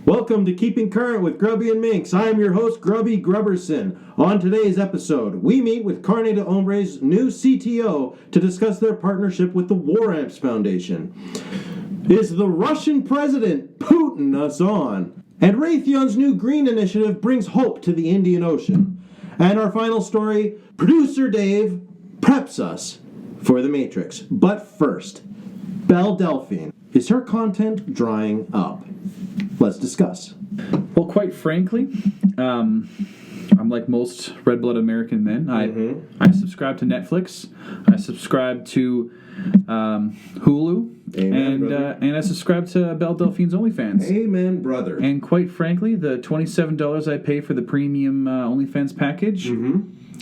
Welcome to Keeping Current with Grubby and Minx. I am your host, Grubby Grubberson. On today's episode, we meet with Carne de Hombre's new CTO to discuss their partnership with the War Amps Foundation. Is the Russian president Putin us on? And Raytheon's new green initiative brings hope to the Indian Ocean. And our final story, producer Dave preps us for the Matrix. But first, Belle Delphine. Is her content drying up? Let's discuss. Well, quite frankly, I'm like most red-blooded American men. I subscribe to Netflix. I subscribe to Hulu. Amen, and I subscribe to Belle Delphine's OnlyFans. Amen, brother. And quite frankly, the $27 I pay for the premium OnlyFans package,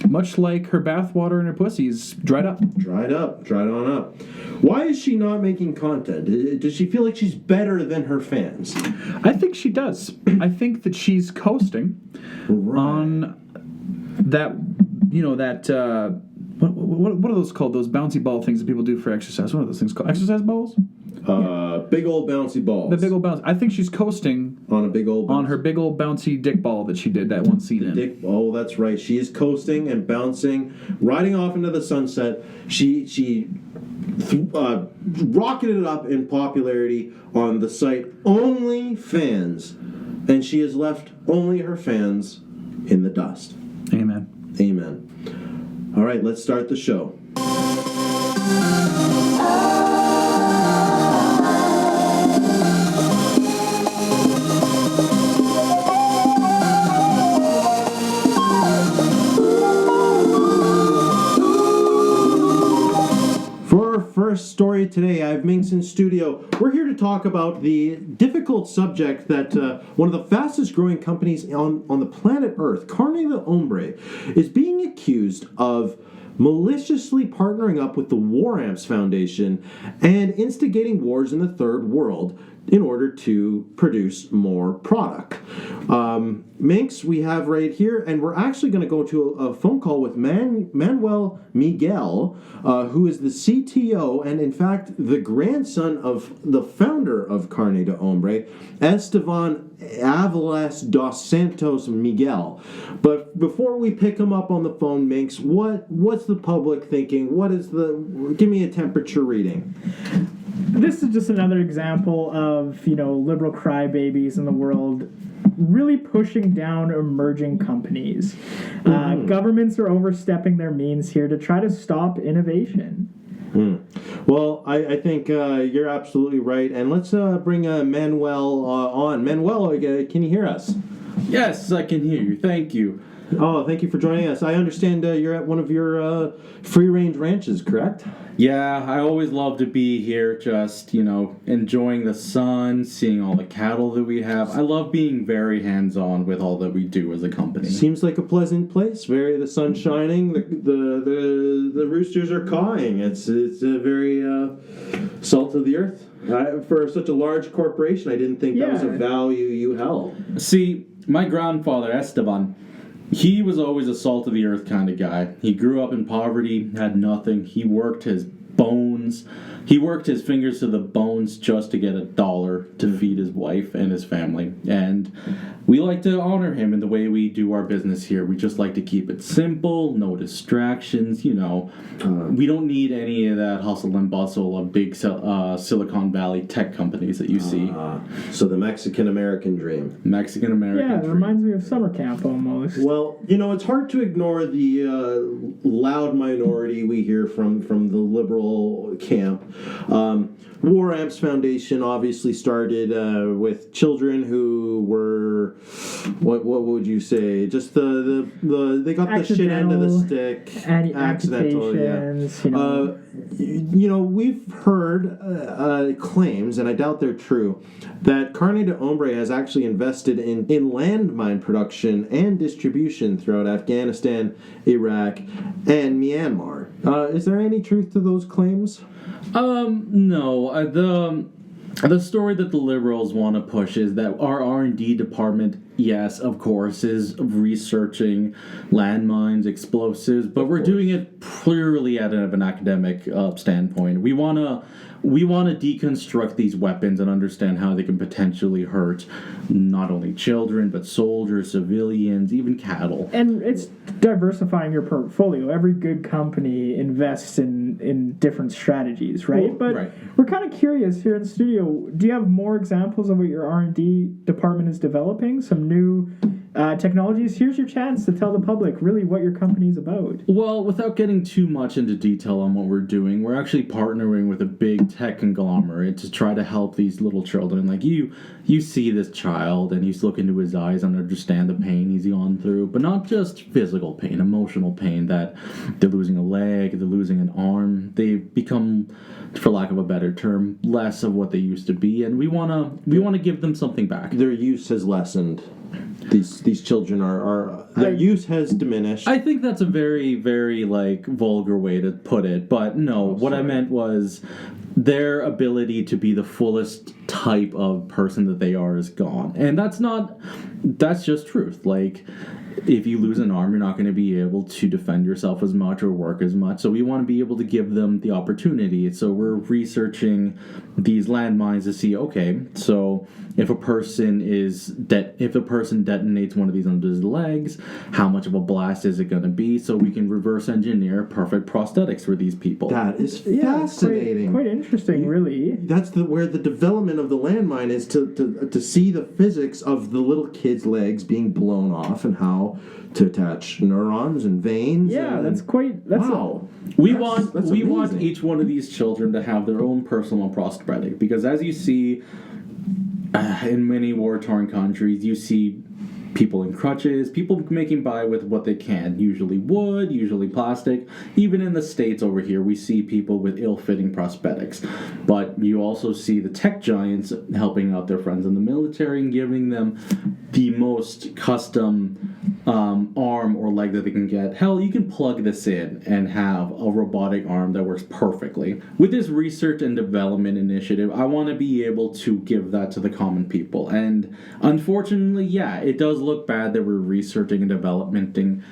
much like her bathwater and her pussies, dried up. Dried on up. Why is she not making content? Does she feel like she's better than her fans? I think she does. I think that she's coasting on that, what are those called? Those bouncy ball things that people do for exercise. What are those things called? Exercise balls? Big old bouncy balls. The big old bouncy. I think she's coasting on her big old bouncy dick ball that she did that one scene in. That's right. She is coasting and bouncing, riding off into the sunset. She rocketed it up in popularity on the site OnlyFans, and she has left only her fans in the dust. Amen. All right, let's start the show. First story today, I have Minx in studio. We're here to talk about the difficult subject that one of the fastest growing companies on the planet Earth, Carne de Hombre, is being accused of maliciously partnering up with the War Amps Foundation and instigating wars in the third world in order to produce more product. Minx, we have right here, and we're actually going to go to a phone call with Manuel Miguel, who is the CTO and, in fact, the grandson of the founder of Carne de Hombre, Esteban Avalas dos Santos Miguel. But before we pick him up on the phone, Minx, what's the public thinking? Give me a temperature reading. This is just another example of, liberal crybabies in the world really pushing down emerging companies. Governments are overstepping their means here to try to stop innovation. Well, I think you're absolutely right. And let's bring Manuel on. Manuel, can you hear us? Yes, I can hear you. Thank you. Oh, thank you for joining us. I understand you're at one of your free-range ranches, correct? Yeah, I always love to be here, just, enjoying the sun, seeing all the cattle that we have. I love being very hands-on with all that we do as a company. Seems like a pleasant place. The sun's shining, the roosters are cawing. It's a very salt of the earth. For such a large corporation, I didn't think that was a value you held. See, my grandfather, Esteban, he was always a salt-of-the-earth kind of guy. He grew up in poverty, had nothing. He worked his bones. He worked his fingers to the bones just to get $1 to feed his wife and his family. And we like to honor him in the way we do our business here. We just like to keep it simple, no distractions, We don't need any of that hustle and bustle of big Silicon Valley tech companies that you see. So the Mexican-American dream. Mexican-American dream. Yeah, it reminds me of summer camp almost. Well, it's hard to ignore the loud minority we hear from the liberal camp. War Amps Foundation obviously started with children who were, what would you say? Just they got the shit end of the stick. Accidental, yeah. We've heard claims, and I doubt they're true, that Carne de Hombre has actually invested in landmine production and distribution throughout Afghanistan, Iraq, and Myanmar. Is there any truth to those claims? No. The story that the liberals want to push is that our R&D department, yes, of course, is researching landmines, explosives, but we're doing it purely out of an academic standpoint. We want to deconstruct these weapons and understand how they can potentially hurt not only children, but soldiers, civilians, even cattle. And it's diversifying your portfolio. Every good company invests in different strategies, right? Well, but right. we're kind of curious here in the studio. Do you have more examples of what your R&D department is developing? Some new technologies? Here's your chance to tell the public really what your company is about. Well, without getting too much into detail on what we're doing, we're actually partnering with a big tech conglomerate to try to help these little children. Like you see this child and you look into his eyes and understand the pain he's gone through, but not just physical pain, emotional pain, that they're losing a leg, they're losing an arm. They've become, for lack of a better term, less of what they used to be, and we want to give them something back. Their use has lessened. These children are their use has diminished. I think that's a very, very vulgar way to put it, but no, what I meant was their ability to be the fullest type of person that they are is gone. And that's just truth. Like, if you lose an arm, you're not going to be able to defend yourself as much or work as much. So we want to be able to give them the opportunity. So we're researching these landmines to see, okay, so if a person detonates one of these under his legs, how much of a blast is it going to be? So we can reverse engineer perfect prosthetics for these people. That is fascinating. Quite interesting, really. That's where the development of the landmine is to see the physics of the little kid's legs being blown off and how to attach neurons and veins. Yeah, and, that's wow. We want amazing. each one of these children to have their own personal prosthetic, because as you see in many war-torn countries, you see people in crutches, people making by with what they can, usually wood, usually plastic. Even in the States over here, we see people with ill-fitting prosthetics. But you also see the tech giants helping out their friends in the military and giving them the most custom arm or leg that they can get. Hell, you can plug this in and have a robotic arm that works perfectly. With this research and development initiative, I want to be able to give that to the common people. And unfortunately, yeah, it does look bad that we're researching and developing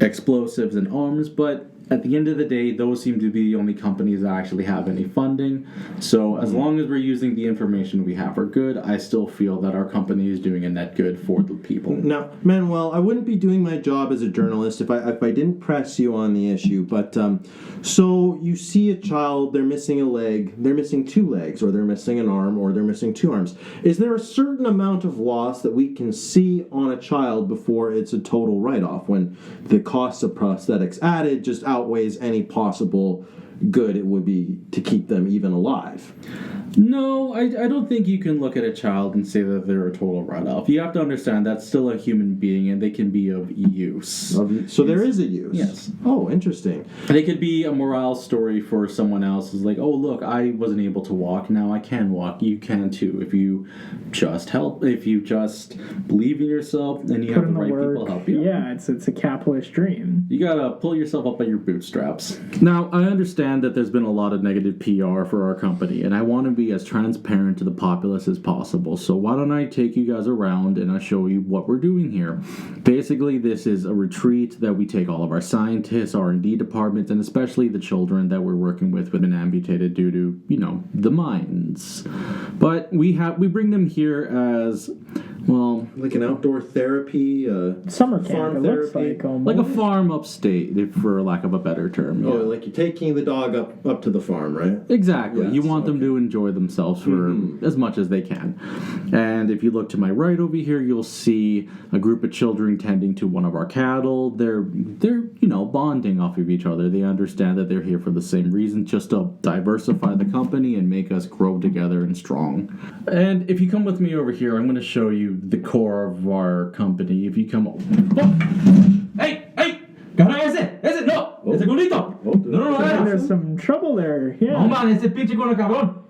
explosives and arms, but at the end of the day, those seem to be the only companies that actually have any funding. So as long as we're using the information we have for good, I still feel that our company is doing a net good for the people. Now, Manuel, I wouldn't be doing my job as a journalist if I didn't press you on the issue. But so you see a child, they're missing a leg, they're missing two legs, or they're missing an arm, or they're missing two arms. Is there a certain amount of loss that we can see on a child before it's a total write-off, when the cost of prosthetics added just outweighs any possible good it would be to keep them even alive? No, I don't think you can look at a child and say that they're a total write-off. You have to understand that's still a human being, and they can be of use. So there is a use? Yes. Oh, interesting. And it could be a morale story for someone else. It's like, oh, look, I wasn't able to walk. Now I can walk. You can too. If you just believe in yourself, and you have the right people help you. Yeah, it's a capitalist dream. You gotta pull yourself up by your bootstraps. Now, I understand that there's been a lot of negative PR for our company, and I want to be as transparent to the populace as possible. So why don't I take you guys around and I'll show you what we're doing here. Basically, this is a retreat that we take all of our scientists, R&D departments, and especially the children that we're working with been amputated due to, the mines. But we bring them here as, well, like an outdoor therapy, summer camp, farm it looks therapy. like almost. like a farm upstate, for lack of a better term. Oh, like you're taking the dog up to the farm, right? Exactly. Yes, you want them to enjoy themselves for as much as they can. And if you look to my right over here, you'll see a group of children tending to one of our cattle. They're bonding off of each other. They understand that they're here for the same reason, just to diversify the company and make us grow together and strong. And if you come with me over here, I'm going to show you the core of our company. If you come... Hey! ¡Cara ese! ¡No! ¡Ese culito! No, There's some trouble there. Yeah. No, man, ese pinche con el cabrón.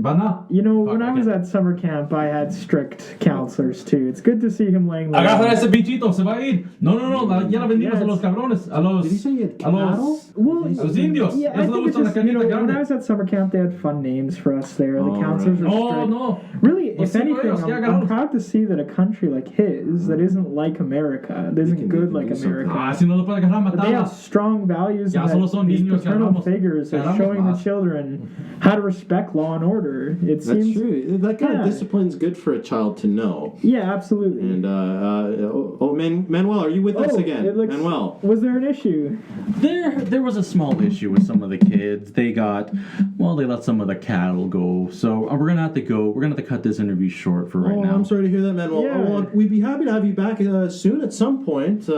Bana. You know, when Fuck, I was okay. at summer camp, I had strict counselors too. It's good to see him laying low. Agarra ese bichito, se va a ir. No, ya la vendimos Yes. a los cabrones. A los. Did he say he had a los. cattle? Well, A los indios. yeah, I Eso le think it's gusta la just, you know, carnita when grande. I was at summer camp, they had fun names for us there. The Oh, counselors right. were No, strict. no. Really, Los if anything, cinco ellos, ya I'm agarraron. proud to see that a country like his, that isn't like America, that isn't can- good you like can do something. America, Si no lo puede agarrar, but they have matarla. strong values Ya and solo that son these niños, paternal agarramos- figures are agarramos showing the más. children how to respect law and order. It That's seems, true. That kind Yeah. of discipline's good for a child to know. yeah, absolutely. And Manuel, are you with us again? it looks- Manuel. Was there an issue? There was a small issue with some of the kids. They let some of the cattle go. So we're gonna have to go. We're gonna have to cut this interview short for right Oh, now. I'm sorry to hear that, Manuel. Yeah. Well, we'd be happy to have you back soon at some point.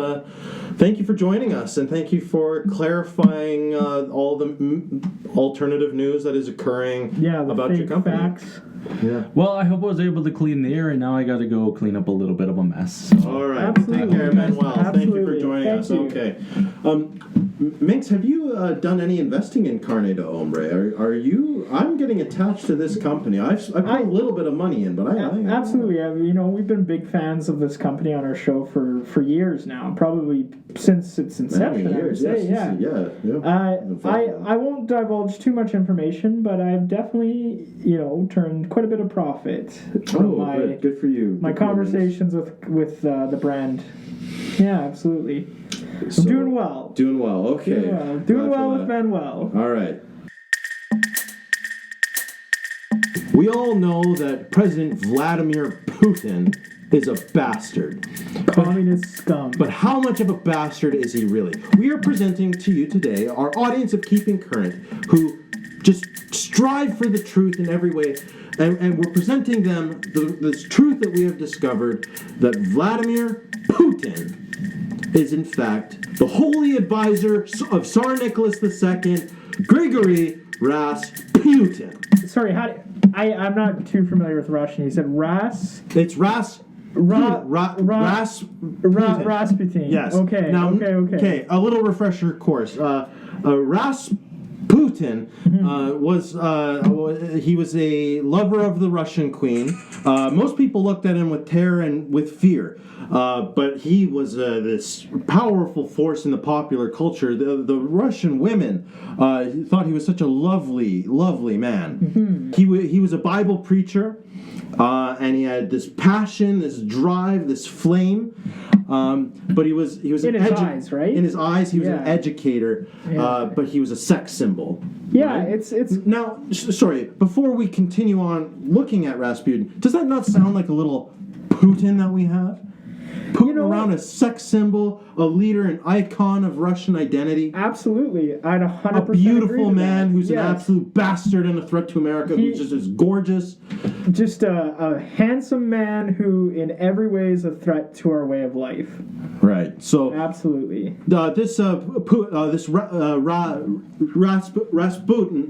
Thank you for joining us, and thank you for clarifying all the alternative news that is occurring Yeah, the about fake your company. facts. Yeah. Well, I hope I was able to clean the air, and now I got to go clean up a little bit of a mess. So. All right. Absolutely. Take care, Manuel. Thank you for Absolutely. joining Thank us. you. Okay. Minx, have you done any investing in Carne de Hombre? Are you? I'm getting attached to this company. I put a little bit of money in, but I Absolutely. You know, we've been big fans of this company on our show for years now, probably since its inception. Many I would years, say, yes, yeah. I won't divulge too much information, but I've definitely turned quite a bit of profit from my good for you. my Good for you, Minx. conversations with the brand. Yeah, absolutely. So, I'm doing well. Doing well. Okay. Doing Glad well for with that. Manuel. All right. We all know that President Vladimir Putin is a bastard. Communist scum. But how much of a bastard is he really? We are presenting to you today our audience of Keeping Current who just strive for the truth in every way. And we're presenting them this truth that we have discovered that Vladimir Putin is in fact the holy advisor of Tsar Nicholas II, Grigory Rasputin. Sorry, I'm not too familiar with Russian. You said It's Rasputin. Rasputin. Yes. Okay. Now, Okay. A little refresher course. Rasputin was a lover of the Russian queen. Most people looked at him with terror and with fear. But he was this powerful force in the popular culture. The Russian women thought he was such a lovely, lovely man. He was a Bible preacher, and he had this passion, this drive, this flame. But he was In his eyes, right? In his eyes, he was an Yeah. educator, Yeah. but he was a sex symbol. Yeah, right? it's Now, sorry, before we continue on looking at Rasputin, does that not sound like a little Putin that we have? Putin around a sex symbol, a leader, an icon of Russian identity. absolutely. I'd 100% A beautiful agree with man that. who's an Yes. absolute bastard and a threat to America, who's just as gorgeous. Just a handsome man who, in every way, is a threat to our way of life. Right. So Absolutely.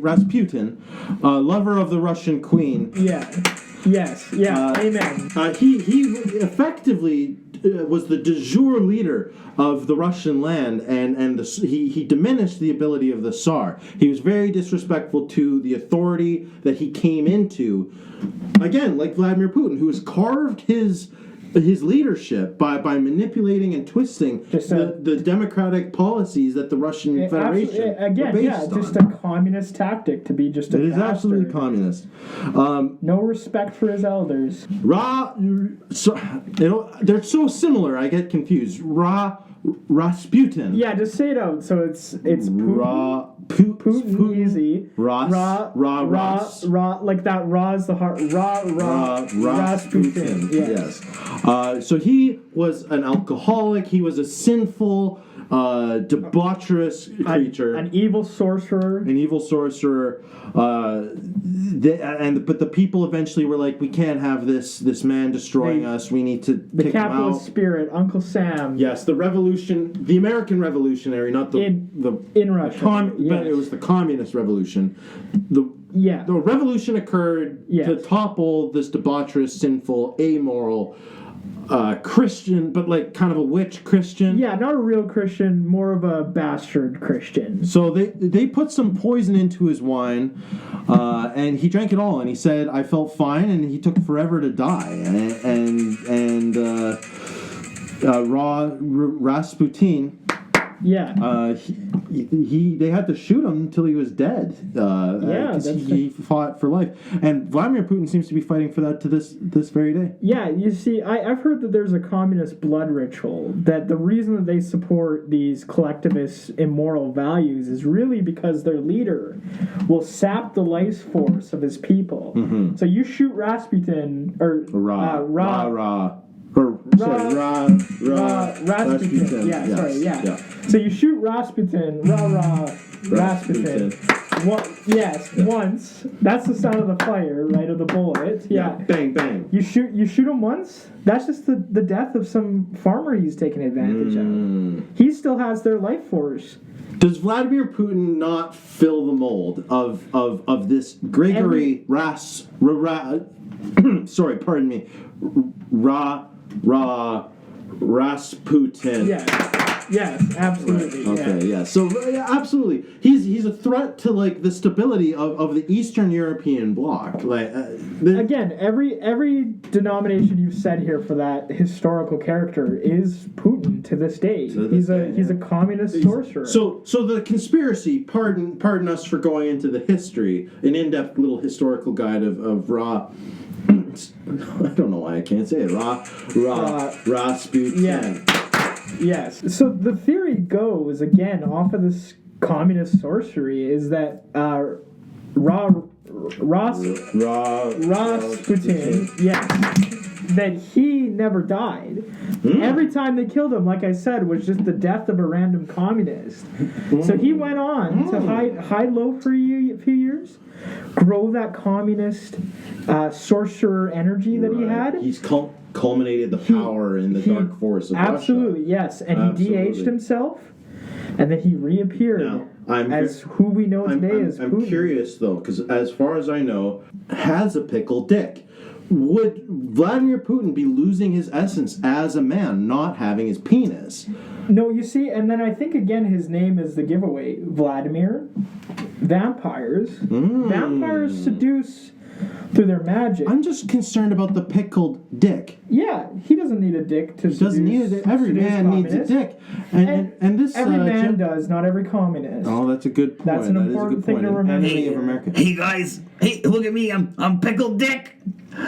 Rasputin, lover of the Russian queen. Yeah. Yes. Yeah. Amen. He effectively was the de jure leader of the Russian land, and he diminished the ability of the Tsar. He was very disrespectful to the authority that he came into. Again, like Vladimir Putin, who has carved his leadership by manipulating and twisting the democratic policies that the Russian Federation Again, were based yeah, on. just a communist tactic to be just a It is bastard. absolutely communist. No respect for his elders. They're so similar. I get confused. Rasputin. Yeah, just say it out. So it's Putin. Putin easy. Ross. Like that. Ra is the heart. Rasputin. Yes. So he was an alcoholic. He was a sinful, debaucherous creature. An evil sorcerer. An evil sorcerer. But the people eventually were like, we can't have this man destroying us. We need to The kick him out. capitalist spirit, Uncle Sam. Yes, the revolution, the American Revolutionary, not the in Russia. but it was the communist revolution. The revolution occurred to topple this debaucherous, sinful, amoral Christian, but like kind of a witch Christian. Yeah, not a real Christian, more of a bastard Christian. So they put some poison into his wine, and he drank it all. And he said, "I felt fine," and he took forever to die. And Rasputin. Yeah. They had to shoot him until he was dead. Because he fought for life, and Vladimir Putin seems to be fighting for that to this very day. Yeah, you see, I've heard that there's a communist blood ritual, that the reason that they support these collectivist immoral values is really because their leader will sap the life force of his people. Mm-hmm. So you shoot Rasputin, or Rasputin. Yeah. So you shoot Rasputin, Rasputin. Once. That's the sound of the fire, right, of the bullet. Yeah. Bang, bang. You shoot him once. That's just the death of some farmer he's taking advantage of. He still has their life force. Does Vladimir Putin not fill the mold of this Gregory sorry, pardon me, Rasputin? Yes, absolutely. Okay, yeah. So absolutely, he's a threat to like the stability of the Eastern European bloc. Like again, every denomination you've said here for that historical character is Putin to this day. He's a communist sorcerer. So the conspiracy. Pardon us for going into the history, an in-depth little historical guide of I don't know why I can't say it. Rasputin. Yeah. Yes. So the theory goes, again, off of this communist sorcery, is that Rasputin, yes, that he never died. Every time they killed him, like I said, was just the death of a random communist. So he went on to hide low for a few years, grow that communist sorcerer energy that he had. He's culminated the power in the dark force of absolutely, Russia. Yes. And he de-aged himself, and then he reappeared as who we know today as Putin. I'm curious, though, because as far as I know, has a pickled dick. Would Vladimir Putin be losing his essence as a man, not having his penis? No, you see, and then I think, again, his name is the giveaway. Vladimir. Vampires. Vampires seduce through their magic. I'm just concerned about the pickled dick. Yeah, he doesn't need a dick to seduce. He doesn't need a dick. Every man needs a dick. And this every man does, not every communist. Oh, that's a good point. That's an important thing to remember. Enemy of America. Hey guys, hey, look at me, I'm pickled dick.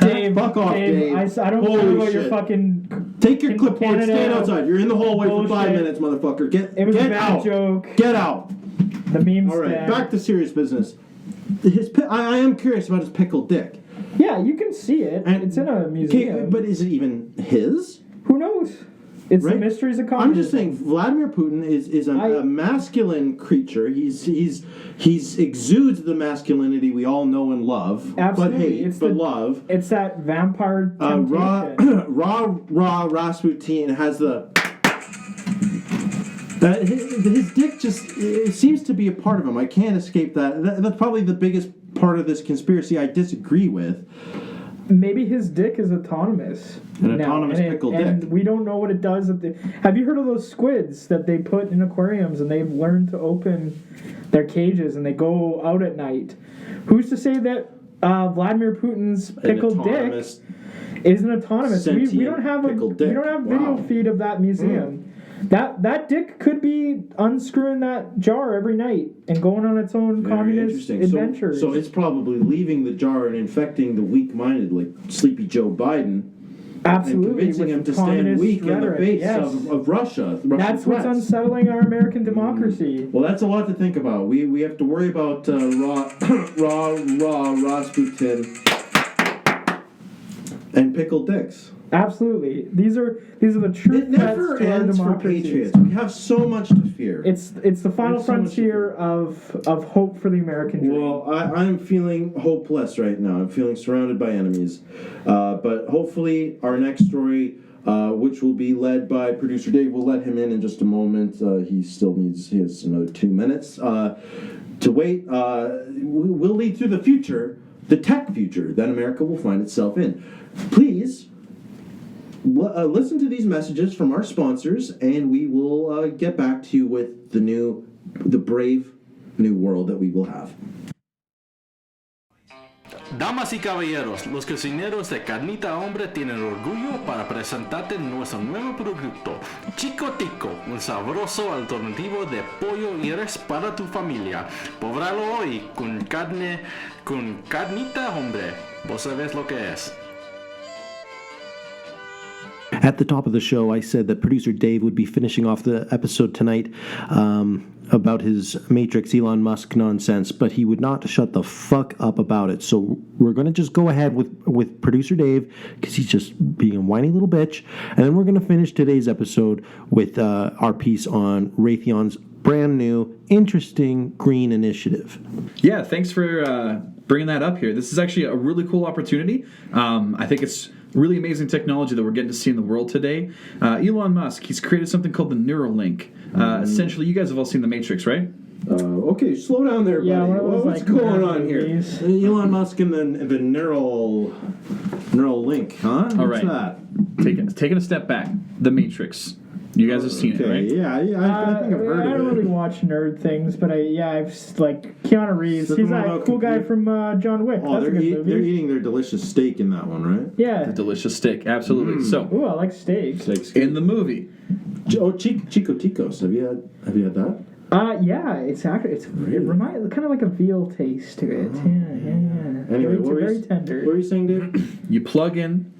Dave, fuck off, Dave. I don't care about your fucking... Take your clipboard, stand outside. You're in the hallway for 5 bullshit. minutes, motherfucker. It was get a bad out. joke. Get out. The memes. All right, back to serious business. I am curious about his pickled dick. Yeah, you can see it. It's in a museum. Okay, but is it even his? Who knows? It's Right? the mysteries of communism. I'm just saying, Vladimir Putin is a masculine creature. He exudes the masculinity we all know and love. Absolutely. But love. It's that vampire temptation. Rasputin has the... his dick just it seems to be a part of him. I can't escape that. That's probably the biggest part of this conspiracy I disagree with. Maybe his dick is autonomous. Autonomous pickled dick. And we don't know what it does. Have you heard of those squids that they put in aquariums and they've learned to open their cages and they go out at night? Who's to say that Vladimir Putin's pickled dick isn't autonomous? We don't have video feed of that museum. That dick could be unscrewing that jar every night and going on its own communist adventures. So it's probably leaving the jar and infecting the weak-minded, like Sleepy Joe Biden. Absolutely. And convincing him to stand weak in the face of Russia. That's what's unsettling our American democracy. Well, that's a lot to think about. We have to worry about Rasputin and pickled dicks. Absolutely. These are the true It never ends for patriots. We have so much to fear. It's the final frontier of hope for the American dream. Well, I'm feeling hopeless right now. I'm feeling surrounded by enemies. But hopefully our next story, which will be led by producer Dave, we'll let him in just a moment. He still needs another 2 minutes to wait. We'll lead through the future, the tech future that America will find itself in. Please listen to these messages from our sponsors, and we will get back to you with the brave new world that we will have. Damas y caballeros, los cocineros de Carnita Hombre tienen orgullo para presentarte nuestro nuevo producto, Chico Tico, un sabroso alternativo de pollo y res para tu familia. Pruébalo hoy con Carnita Hombre. Vos sabés lo que es. At the top of the show, I said that producer Dave would be finishing off the episode tonight about his Matrix Elon Musk nonsense, but he would not shut the fuck up about it. So we're going to just go ahead with producer Dave, because he's just being a whiny little bitch. And then we're going to finish today's episode with our piece on Raytheon's brand new, interesting green initiative. Yeah, thanks for bringing that up here. This is actually a really cool opportunity. I think it's really amazing technology that we're getting to see in the world today. Elon Musk, he's created something called the Neuralink. Essentially, you guys have all seen The Matrix, right? Okay, slow down there, buddy. Yeah, What's going on here? Elon Musk and the neural link, huh? All What's right. that? Taking a step back, The Matrix. You guys have seen it, right? Yeah, I think I've heard I of don't it. really watch nerd things, but I've like Keanu Reeves. So He's what that about cool guy computer- from John Wick. Oh, That's a good movie. they're eating their delicious steak in that one, right? Yeah. The delicious steak, absolutely. So, Ooh, I like steaks. in the movie, Chico Ticos. Have you had that? Yeah, it reminds kind of like a veal taste to it. Yeah. Anyway, it's very tender. What were you saying, Dave? you plug in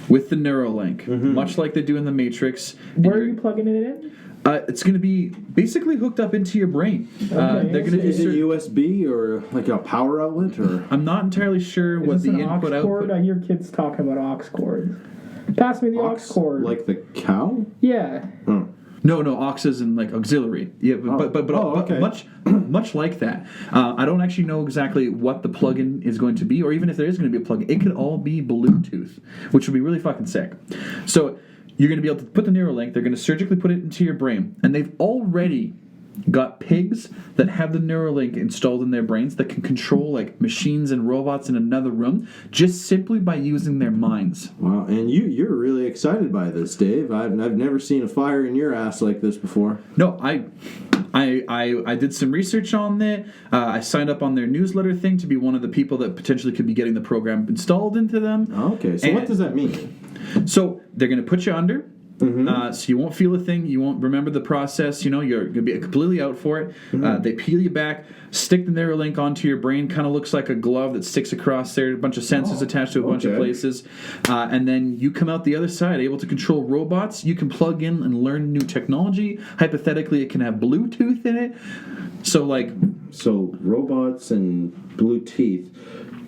with the Neuralink, much like they do in The Matrix. Where are you plugging it in? It's going to be basically hooked up into your brain. Okay. They're going to Is it do. USB or like a power outlet or? I'm not entirely sure Is what this the an input aux cord? output. I hear kids talking about aux cords. Pass me the aux cord. Like the cow? Yeah. Oh. No, aux is in like auxiliary. Yeah, but okay. much like that. I don't actually know exactly what the plugin is going to be, or even if there is going to be a plugin. It could all be Bluetooth, which would be really fucking sick. So you're going to be able to put the Neuralink. They're going to surgically put it into your brain, and they've already got pigs that have the Neuralink installed in their brains that can control like machines and robots in another room just simply by using their minds. Wow, and you're really excited by this, Dave. I've never seen a fire in your ass like this before. No, I did some research on it. I signed up on their newsletter thing to be one of the people that potentially could be getting the program installed into them. Okay, so what does that mean? So they're going to put you under. So you won't feel a thing. You won't remember the process. You're going to be completely out for it. They peel you back, stick the Neuralink onto your brain. Kind of looks like a glove that sticks across there. A bunch of sensors attached to a bunch of places. And then you come out the other side, able to control robots. You can plug in and learn new technology. Hypothetically, it can have Bluetooth in it. So robots and blue teeth.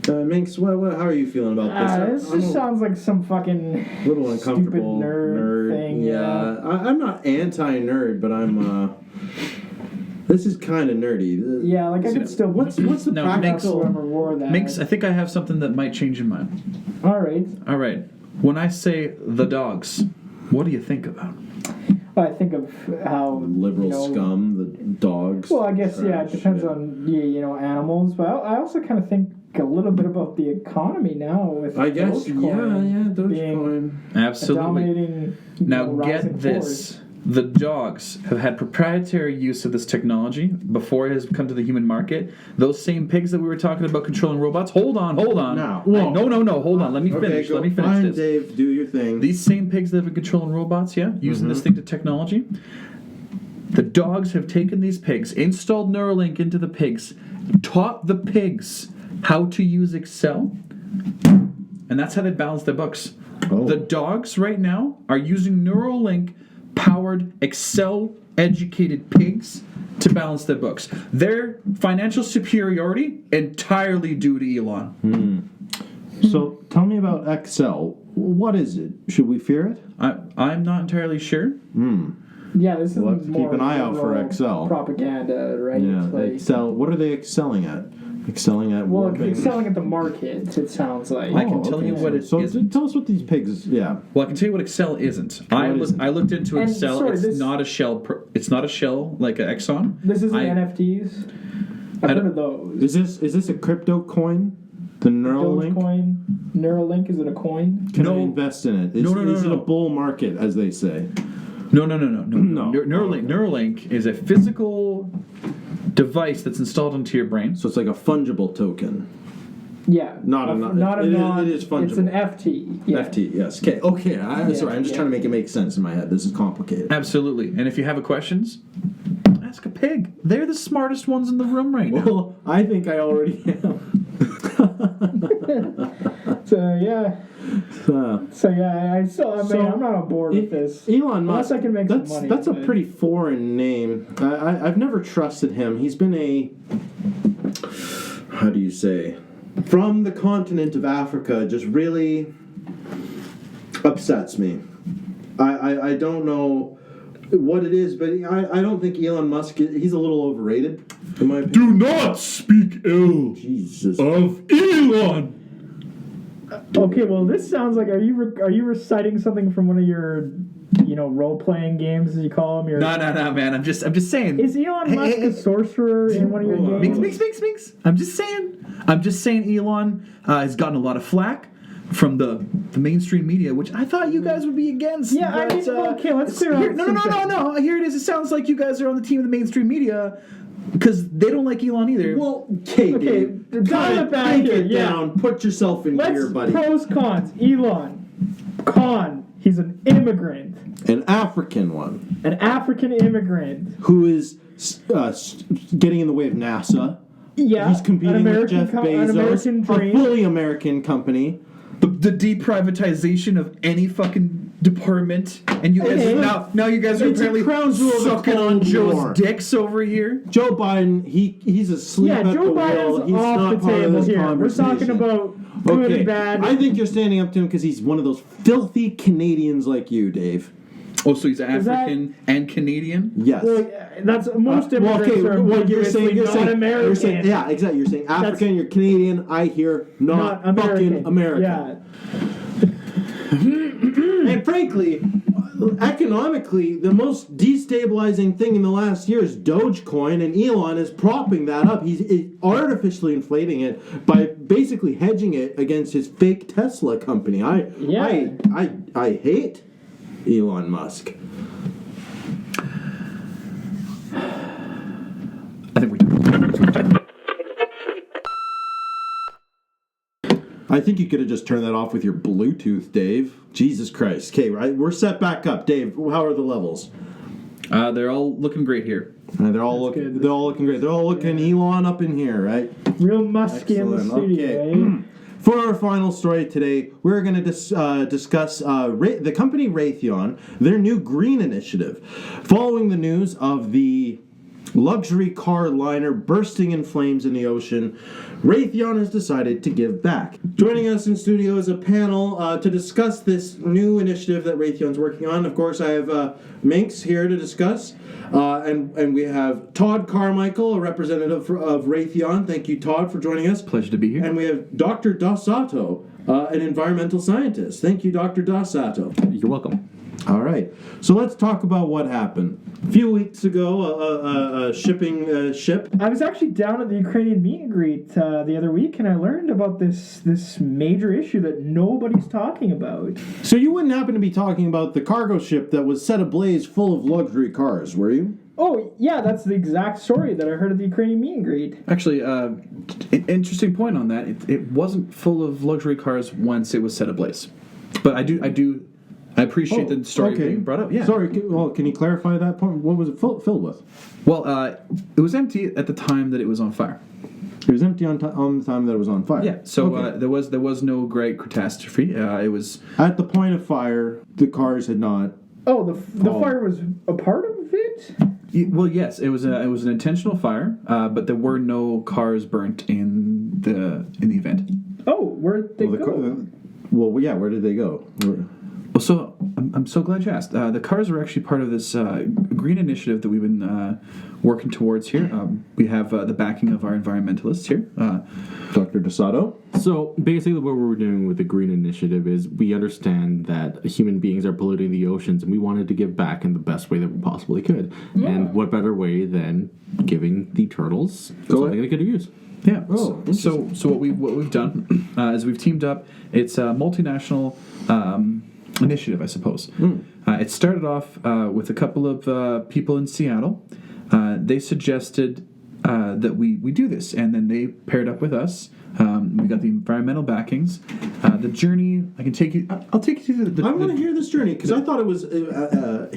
Minx, how are you feeling about this? This just sounds like some fucking little uncomfortable stupid nerd thing. Yeah, I'm not anti-nerd, but I'm. This is kind of nerdy. Yeah, like I could still. What's the No, practical? Minx, I think I have something that might change your mind. All right. All right. When I say the dogs, what do you think about? Well, I think of how Liberal scum, the dogs. Well, I guess it depends yeah. on animals, but I also kind of think a little bit about the economy now with I guess Dogecoin Dogecoin. being Absolutely. a dominating. Now rising get this. force. The dogs have had proprietary use of this technology before it has come to the human market. Those same pigs that we were talking about controlling robots. Hold on. Now. No. Hold on. Let me finish. Go, Let me finish fine, this. Dave, do your thing. These same pigs that have been controlling robots, using this thing to technology. The dogs have taken these pigs, installed Neuralink into the pigs, taught the pigs how to use Excel, and that's how they balance their books. Oh. The dogs right now are using Neuralink powered Excel educated pigs to balance their books. Their financial superiority entirely due to Elon. So tell me about Excel. What is it? Should we fear it? I'm not entirely sure. Yeah, this is We'll have to more keep an eye out for liberal Excel. propaganda, right? Yeah, It's like, Excel. What are they excelling at? Excelling at well, warping. excelling at the market. It sounds like. I can tell you what it so isn't. tell us what these pigs. Yeah. Well, I can tell you what Excel isn't. I isn't? looked into And Excel. sorry, It's this- not a shell. It's not a shell like an Exxon. This isn't I- NFTs. I've heard of those. Is this a crypto coin? The Neuralink. Dogecoin. Neuralink, is it a coin? Can I No. invest in it? No. Is it a bull market, as they say? No. No. Neuralink is a physical device that's installed into your brain. So it's like a fungible token. Yeah. Not a it is fungible. It's an FT. Yeah. FT, yes. Okay. Sorry, I'm just trying to make it make sense in my head. This is complicated. Absolutely. And if you have questions, ask a pig. They're the smartest ones in the room right now. Well, I think I already am. So yeah. I'm not on board with this. Elon Musk. Unless I can make some money. That's a but- pretty foreign name. I've never trusted him. He's been how do you say, from the continent of Africa, just really upsets me. I don't know what it is, but I don't think Elon Musk, he's a little overrated, in my opinion. Do not speak ill Jesus. of Elon. Okay, well, this sounds like are you reciting something from one of your, role playing games, as you call them? No, man. I'm just saying. Is Elon Musk a sorcerer in one of your Hold on. games? Minx. I'm just saying Elon has gotten a lot of flack from the mainstream media, which I thought you guys would be against. Yeah, I but, mean, okay, let's clear up. No. Here it is. It sounds like you guys are on the team of the mainstream media because they don't like Elon either. Well, okay, Okay, Dave, dial it back break here, it yeah. down. Put yourself in Let's gear, buddy. pros, cons. Elon. Con. He's an immigrant. An African one An African immigrant. who is getting in the way of NASA. Yeah. He's competing with Jeff an Bezos, American a dream. fully American company. the deprivatization of any fucking department, and you guys Okay. now you guys are It's a apparently crown jewel of the sucking on Cold Joe's War. dicks over here. Joe Biden, he's asleep Yeah, at the Joe wheel. Biden's He's off not the part of table this here. We're conversation. talking about good and bad. I think you're standing up to him because he's one of those filthy Canadians like you, Dave. Oh, so he's that- African and Canadian? Yes. Well, that's most immigrants are ambiguously not American. You're saying, yeah, exactly. You're saying African, you're Canadian. I hear not fucking American. Yeah. And frankly, economically, the most destabilizing thing in the last year is Dogecoin, and Elon is propping that up. He's artificially inflating it by basically hedging it against his fake Tesla company. I hate Elon Musk. I think we're done. I think you could have just turned that off with your Bluetooth, Dave. Jesus Christ. Okay, right? We're set back up. Dave, how are the levels? They're all looking great here. They're all looking good. they're all looking great. They're all looking Elon up in here, right? Real musky in the Excellent. studio, Okay. eh? For our final story today, we're going to discuss the company Raytheon, their new green initiative. Following the news of the luxury car liner bursting in flames in the ocean, Raytheon has decided to give back. Joining us in studio is a panel to discuss this new initiative that Raytheon's working on. Of course, I have Minx here to discuss. And we have Todd Carmichael, a representative of Raytheon. Thank you, Todd, for joining us. Pleasure to be here. And we have Dr. Dasato, an environmental scientist. Thank you, Dr. Dasato. You're welcome. All right. So let's talk about what happened. A few weeks ago, a shipping ship. I was actually down at the Ukrainian meet and greet the other week, and I learned about this major issue that nobody's talking about. So you wouldn't happen to be talking about the cargo ship that was set ablaze full of luxury cars, were you? Oh, yeah, that's the exact story that I heard at the Ukrainian meet and greet. Actually, interesting point on that. It wasn't full of luxury cars once it was set ablaze, but I appreciate the story being brought up. Yeah. Sorry. Well, can you clarify that point? What was it filled with? Well, it was empty at the time that it was on fire. It was empty on the time that it was on fire. Yeah. So Okay. there was no great catastrophe. It was. At the point of fire, the cars had not. Oh, the fire was a part of it? Well, yes, it was an intentional fire, but there were no cars burnt in the event. Oh, where'd they go? Yeah. Where did they go? Well, so I'm so glad you asked. The cars are actually part of this green initiative that we've been working towards here. We have the backing of our environmentalists here. Dr. Dasato? So basically what we're doing with the Green Initiative is we understand that human beings are polluting the oceans, and we wanted to give back in the best way that we possibly could. Yeah. And what better way than giving the turtles something they could use? Yeah. Oh, so what we've done is we've teamed up. It's a multinational initiative, I suppose. It started off with a couple of people in Seattle. They suggested that we do this, and then they paired up with us. We got the environmental backings. The journey, I can take you. I'll take you through I want to hear this journey because I thought it was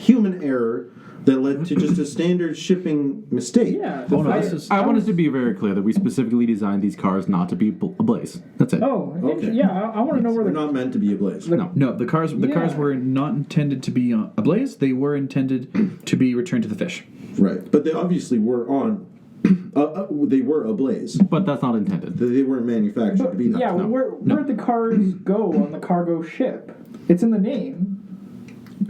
human error that led to just a standard shipping mistake. Yeah. Oh, no, this is. I want us to be very clear that we specifically designed these cars not to be ablaze. That's it. Oh, Okay. yeah. I want to know where They're the not meant to be ablaze. No, the cars were not intended to be ablaze. They were intended to be returned to the fish. Right, but they obviously were on. They were ablaze. But that's not intended. They weren't manufactured to be that. yeah. Where'd the cars go on the cargo ship? It's in the name.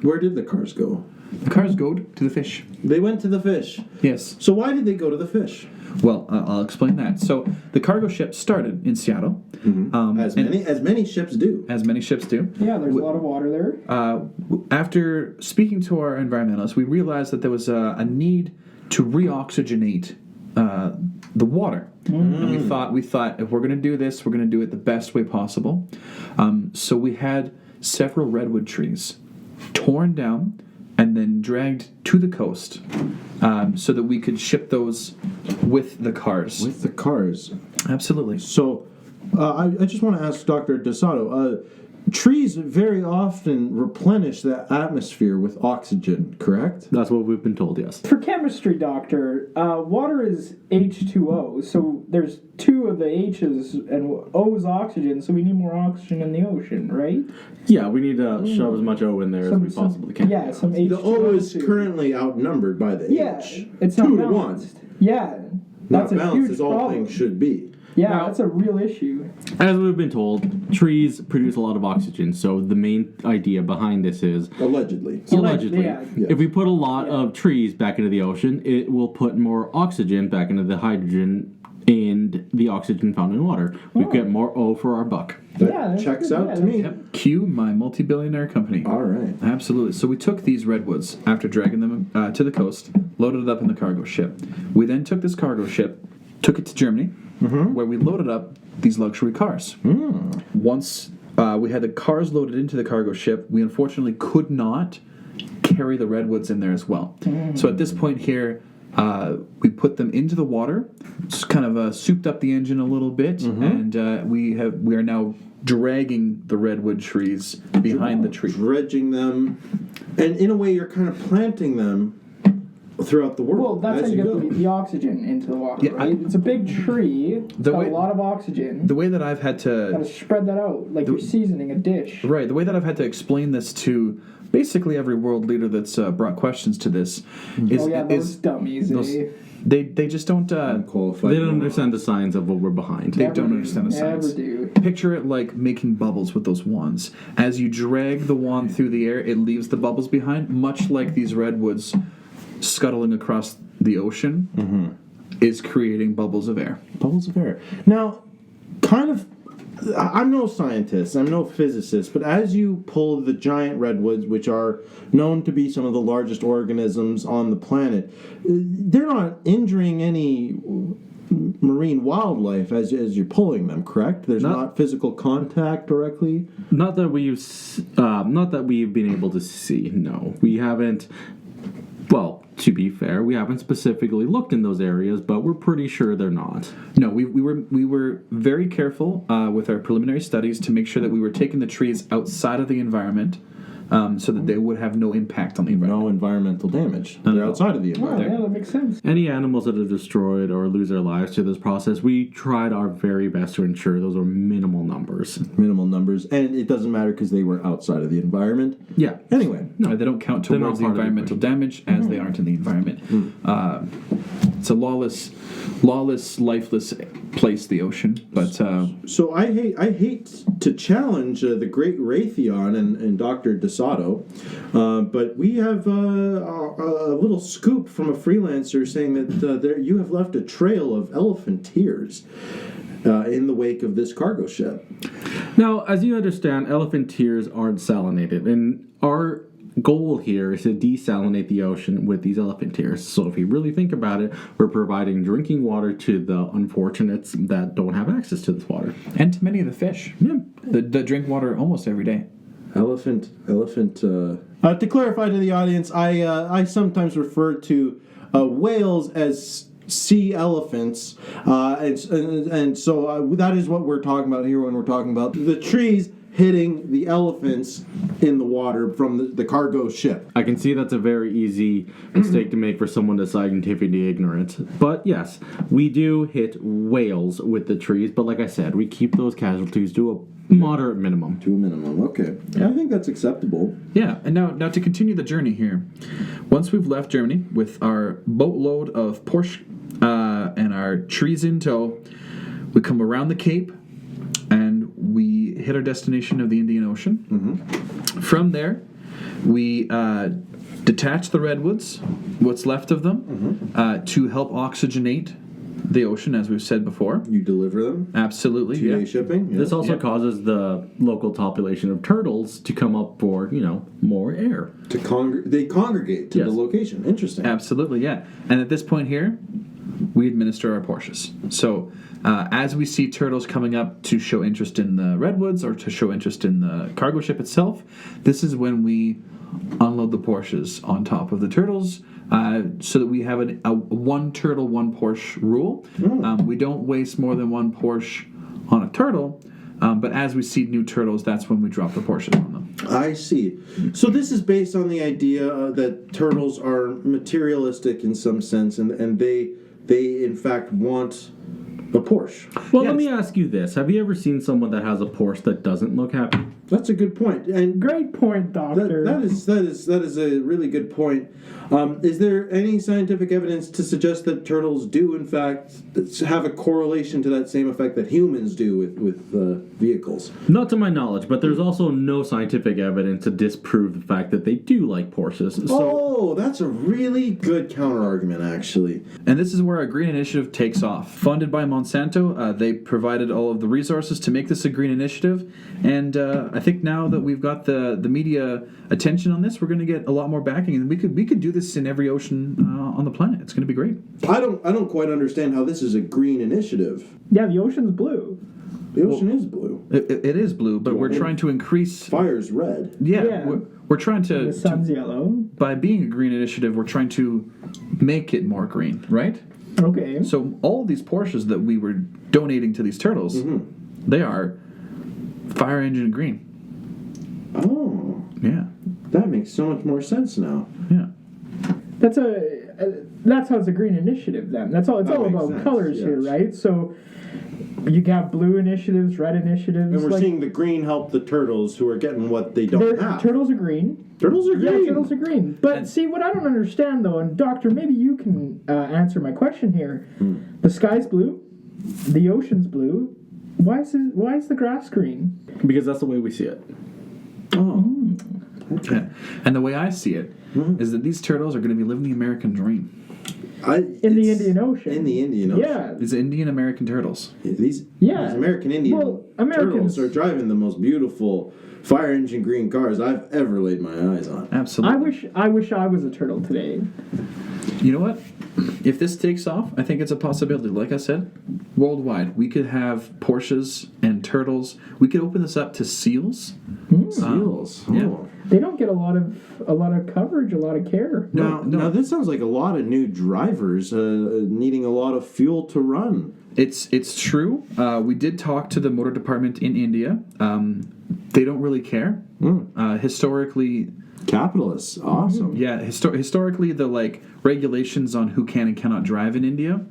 Where did the cars go? The cars go to the fish. They went to the fish. Yes. So why did they go to the fish? Well, I'll explain that. So the cargo ship started in Seattle, As many ships do. as many ships do. Yeah, there's a lot of water there. After speaking to our environmentalists, we realized that there was a need to reoxygenate the water, and we thought if we're going to do this, we're going to do it the best way possible. So we had several redwood trees torn down and then dragged to the coast, so that we could ship those with the cars. With the cars. Absolutely. So, I just want to ask Dr. DeSato. Trees very often replenish the atmosphere with oxygen, correct? That's what we've been told, yes. For chemistry, doctor, water is H2O, so there's two of the H's and O's oxygen, so we need more oxygen in the ocean, right? Yeah, we need to shove as much O in there as we possibly can. Yeah, some H2O. The O is too. currently outnumbered by the Yeah, H. it's not 2 to balanced. 1. Yeah, Not that's a balanced huge as all problem. things should be. Yeah, Now- that's a real issue. As we've been told, trees produce a lot of oxygen, so the main idea behind this is Allegedly. allegedly, yeah. Yes. if we put a lot of trees back into the ocean, it will put more oxygen back into the hydrogen and the oxygen found in water. We get more O for our buck. That Yeah, that's checks good. out Yeah, to me. Cue my multi-billionaire company. All right. Absolutely. So we took these redwoods after dragging them to the coast, loaded it up in the cargo ship. We then took this cargo ship, took it to Germany, where we loaded up these luxury cars. Once we had the cars loaded into the cargo ship, we unfortunately could not carry the redwoods in there as well. So at this point here, we put them into the water, just kind of souped up the engine a little bit, and we are now dragging the redwood trees behind the tree. Dredging them. And in a way, you're kind of planting them throughout the Well, world that's how as you you get go. the oxygen into the water, Yeah, right? It's a big tree. It's The got way- a lot of oxygen. The way that I've had Gotta to spread that out like you're seasoning a dish. the way that I've had to explain this to basically every world leader that's brought questions to this is Oh yeah, those is dummies. those- eh? they just don't Qualified. They don't understand the science of what we're behind. they Never don't do. understand the Never science. do. Picture it like making bubbles with those wands. As you drag the wand through the air, it leaves the bubbles behind, much like these redwoods scuttling across the ocean is creating bubbles of air. Bubbles of air. Now, I'm no scientist, I'm no physicist, but as you pull the giant redwoods, which are known to be some of the largest organisms on the planet, they're not injuring any marine wildlife as you're pulling them, correct? There's not physical contact directly? Not that we've been able to see. No, we haven't. Well, to be fair, we haven't specifically looked in those areas, but we're pretty sure they're not. No, we were very careful with our preliminary studies to make sure that we were taking the trees outside of the environment, so that they would have no impact on the environment. No environmental damage. None They're at all. outside of the Oh, environment. yeah, that makes sense. Any animals that are destroyed or lose their lives through this process, we tried our very best to ensure those are minimal numbers. Minimal numbers. And it doesn't matter because they were outside of the environment. Yeah. Anyway. They don't count They're not towards the part of the environmental damage as they aren't in the environment. It's a lawless, lifeless place, the ocean. But So I hate to challenge the great Raytheon and Dr. DeSato, but we have a little scoop from a freelancer saying that you have left a trail of elephant tears in the wake of this cargo ship. Now, as you understand, elephant tears aren't salinated, and our goal here is to desalinate the ocean with these elephant tears. So if you really think about it, we're providing drinking water to the unfortunates that don't have access to this water. And to many of the fish. Yeah. That drink water almost every day. Elephant. To clarify to the audience, I sometimes refer to whales as sea elephants, and so that is what we're talking about here when we're talking about the trees hitting the elephants in the water from the cargo ship. I can see that's a very easy mistake to make for someone that's scientifically ignorant. But yes, we do hit whales with the trees, but like I said, we keep those casualties to a moderate minimum. To a minimum, okay. Yeah, I think that's acceptable. Yeah, and now to continue the journey here, once we've left Germany with our boatload of Porsche and our trees in tow, we come around the Cape and we hit our destination of the Indian Ocean. Mm-hmm. From there, we detach the redwoods, what's left of them, to help oxygenate the ocean, as we've said before. You deliver them? Absolutely, 2-day shipping? Yeah. This also causes the local population of turtles to come up for, more air. They congregate to the location. Interesting. Absolutely, yeah. And at this point here, we administer our Porsches. So as we see turtles coming up to show interest in the redwoods or to show interest in the cargo ship itself, this is when we unload the Porsches on top of the turtles, so that we have a one turtle, one Porsche rule. We don't waste more than one Porsche on a turtle, but as we see new turtles, that's when we drop the Porsches on them. I see. So this is based on the idea that turtles are materialistic in some sense, and they in fact want a Porsche. Well, let me ask you this. Have you ever seen someone that has a Porsche that doesn't look happy? That's a good point. And Great point, Doctor. that is a really good point. Is there any scientific evidence to suggest that turtles do, in fact, have a correlation to that same effect that humans do with vehicles? Not to my knowledge, but there's also no scientific evidence to disprove the fact that they do like Porsches. So, that's a really good counter-argument, actually. And this is where our Green Initiative takes off. Funded by Monsanto, they provided all of the resources to make this a green initiative, and I think now that we've got the media attention on this, we're going to get a lot more backing, and we could do this in every ocean on the planet. It's going to be great. I don't quite understand how this is a green initiative. Yeah, the ocean's blue. The ocean is blue. It is blue, but we're trying to increase. Fire's red. Yeah. We're trying to. The sun's yellow. By being a green initiative, we're trying to make it more green, right? Okay. So all of these Porsches that we were donating to these turtles, they are fire engine green. Oh. Yeah. That makes so much more sense now. Yeah. That's how it's a green initiative then. It's all about sense, colors here, right? So you got blue initiatives, red initiatives. And we're seeing the green help the turtles who are getting what they don't have. Turtles are green. Turtles are green. Yeah, turtles are green. But see, what I don't understand though, and Doctor, maybe you can answer my question here. The sky's blue, the ocean's blue. Why is the grass green? because that's the way we see it. Oh. Okay. And the way I see it is that these turtles are going to be living the American dream. In the Indian Ocean. In the Indian Ocean. Yeah. These Indian American turtles. These American Indian turtles are driving the most beautiful fire engine green cars I've ever laid my eyes on. Absolutely. I wish I was a turtle today. You know what? If this takes off, I think it's a possibility. Like I said, worldwide, we could have Porsches and turtles. We could open this up to seals. Seals. Yeah. They don't get a lot of coverage, a lot of care. Now this sounds like a lot of new drivers needing a lot of fuel to run. It's true. We did talk to the motor department in India. They don't really care. Historically, capitalists, awesome. Yeah, historically, the regulations on who can and cannot drive in India,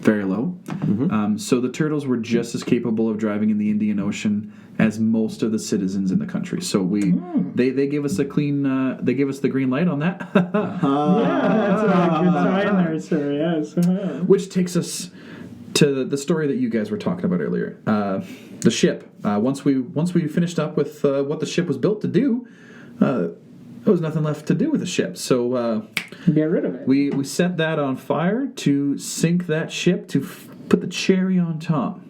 very low. So the turtles were just as capable of driving in the Indian Ocean as most of the citizens in the country. So they gave us a clean. They gave us the green light on that. Yeah, that's a good sign there, sir. Yes. Which takes us to the story that you guys were talking about earlier. The ship. Once we finished up with what the ship was built to do, there was nothing left to do with the ship. So get rid of it. We set that on fire to sink that ship to put the cherry on top.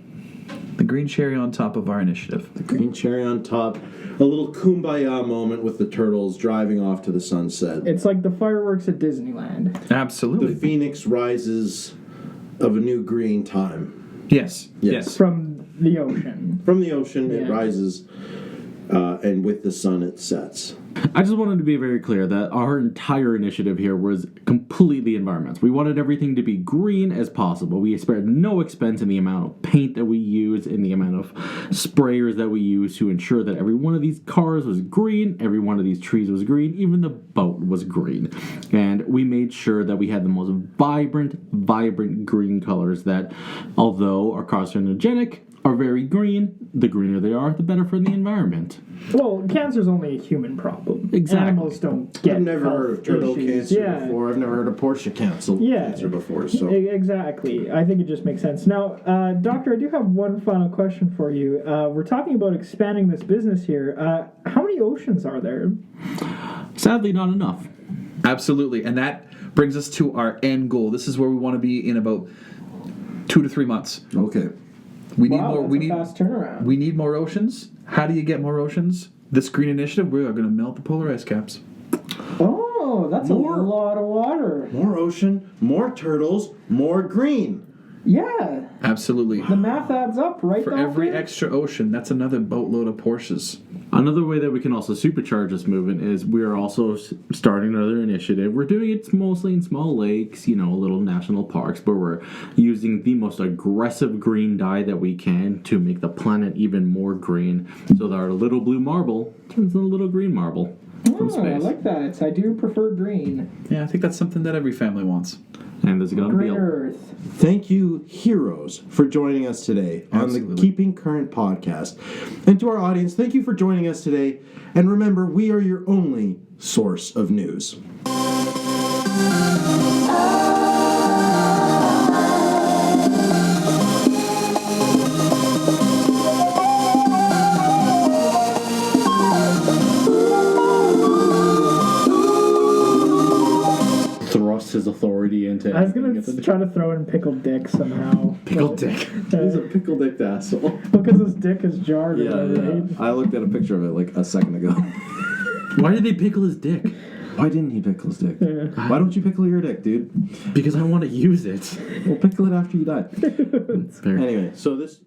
The green cherry on top of our initiative. The green cherry on top. A little kumbaya moment with the turtles driving off to the sunset. It's like the fireworks at Disneyland. Absolutely. The phoenix rises of a new green time. Yes. Yes. From the ocean. From the ocean, it Yeah. rises, and with the sun, it sets. I just wanted to be very clear that our entire initiative here was completely environmental. We wanted everything to be green as possible. We spared no expense in the amount of paint that we use, in the amount of sprayers that we use to ensure that every one of these cars was green, every one of these trees was green, even the boat was green. And we made sure that we had the most vibrant green colors that, although are carcinogenic, are very green. The greener they are, the better for the environment. Well, cancer's only a human problem. Exactly. Animals don't get I've never health heard of turtle issues. cancer Yeah. before. I've never heard of Porsche cancer before. So Exactly. I think it just makes sense. Now, Doctor, I do have one final question for you. We're talking about expanding this business here. How many oceans are there? Sadly, not enough. Absolutely. And that brings us to our end goal. This is where we want to be in about 2 to 3 months. okay. We need Wow, more. that's We a need. fast turnaround. We need more oceans. How do you get more oceans? This green initiative, we are going to melt the polar ice caps. Oh, that's More. a lot of water. More ocean, more turtles, more green. Yeah, Absolutely. the math adds up, right? For every Doctor? extra ocean, that's another boatload of Porsches. Another way that we can also supercharge this movement is we are also starting another initiative. We're doing it mostly in small lakes, little national parks, but we're using the most aggressive green dye that we can to make the planet even more green, so that our little blue marble turns into a little green marble from Oh, I space. like that. I do prefer green. Yeah, I think that's something that every family wants. And there's going to be Green a Earth. Thank you, heroes, for joining us today on Absolutely. the Keeping Current podcast. And to our audience, thank you for joining us today. And remember, we are your only source of news. thrust his authority into. I was gonna try to throw in pickled dick somehow. Pickled but- dick. He's a pickle dick asshole. Because his dick is jarred. Yeah, yeah. I looked at a picture of it like a second ago. Why did they pickle his dick? Why didn't he pickle his dick? Yeah. Why don't you pickle your dick, dude? Because I want to use it. Well, pickle it after you die. Fair. Anyway, so this